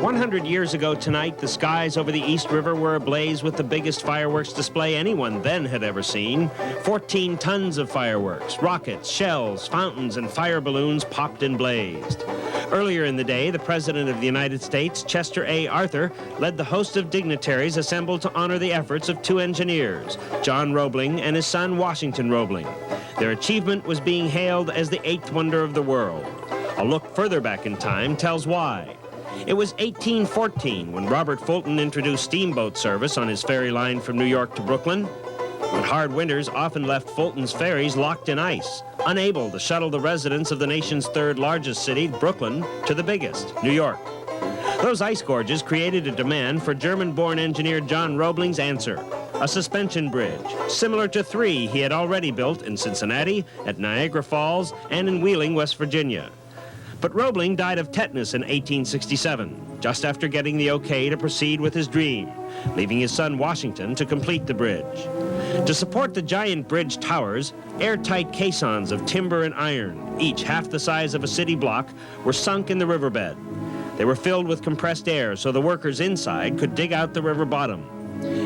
100 years ago tonight, the skies over the East River were ablaze with the biggest fireworks display anyone then had ever seen. 14 tons of fireworks, rockets, shells, fountains, and fire balloons popped and blazed. Earlier in the day, the President of the United States, Chester A. Arthur, led the host of dignitaries assembled to honor the efforts of two engineers, John Roebling and his son, Washington Roebling. Their achievement was being hailed as the eighth wonder of the world. A look further back in time tells why. It was 1814 when Robert Fulton introduced steamboat service on his ferry line from New York to Brooklyn. But hard winters often left Fulton's ferries locked in ice, unable to shuttle the residents of the nation's third largest city, Brooklyn, to the biggest, New York. Those ice gorges created a demand for German-born engineer John Roebling's answer, a suspension bridge, similar to three he had already built in Cincinnati, at Niagara Falls, and in Wheeling, West Virginia. But Roebling died of tetanus in 1867, just after getting the okay to proceed with his dream, leaving his son Washington to complete the bridge. To support the giant bridge towers, airtight caissons of timber and iron, each half the size of a city block, were sunk in the riverbed. They were filled with compressed air so the workers inside could dig out the river bottom.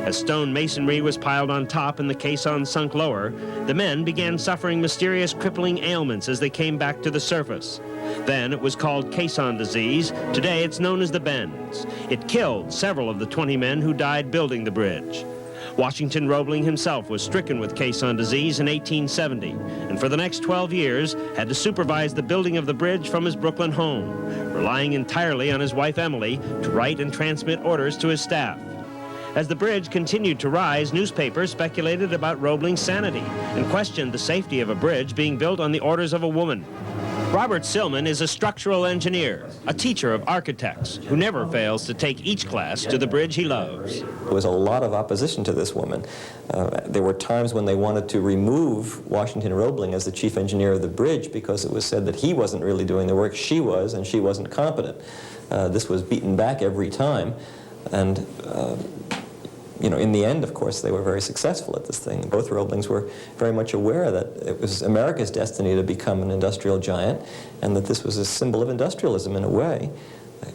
As stone masonry was piled on top and the caissons sunk lower, the men began suffering mysterious crippling ailments as they came back to the surface. Then it was called caisson disease. Today it's known as the bends. It killed several of the 20 men who died building the bridge. Washington Roebling himself was stricken with caisson disease in 1870, and for the next 12 years had to supervise the building of the bridge from his Brooklyn home, relying entirely on his wife Emily to write and transmit orders to his staff. As the bridge continued to rise, newspapers speculated about Roebling's sanity and questioned the safety of a bridge being built on the orders of a woman. Robert Silman is a structural engineer, a teacher of architects, who never fails to take each class to the bridge he loves. There was a lot of opposition to this woman. There were times when they wanted to remove Washington Roebling as the chief engineer of the bridge because it was said that he wasn't really doing the work, she was, and she wasn't competent. This was beaten back every time, and you know, in the end, of course, they were very successful at this thing. Both Roeblings were very much aware that it was America's destiny to become an industrial giant, and that this was a symbol of industrialism in a way.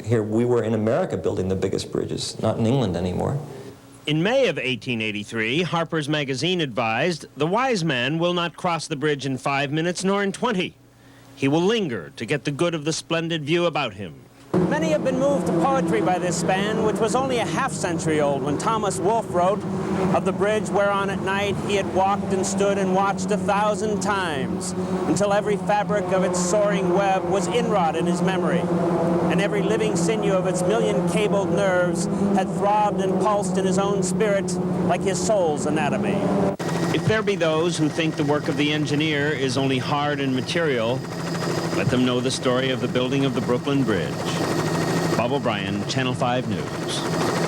Here we were in America building the biggest bridges, not in England anymore. In May of 1883, Harper's Magazine advised, "The wise man will not cross the bridge in 5 minutes nor in 20. He will linger to get the good of the splendid view about him." Many have been moved to poetry by this span, which was only a half-century old when Thomas Wolfe wrote of the bridge whereon at night he had walked and stood and watched 1,000 times, until every fabric of its soaring web was inwrought in his memory, and every living sinew of its million-cabled nerves had throbbed and pulsed in his own spirit like his soul's anatomy. If there be those who think the work of the engineer is only hard and material, let them know the story of the building of the Brooklyn Bridge. Bob O'Brien, Channel 5 News.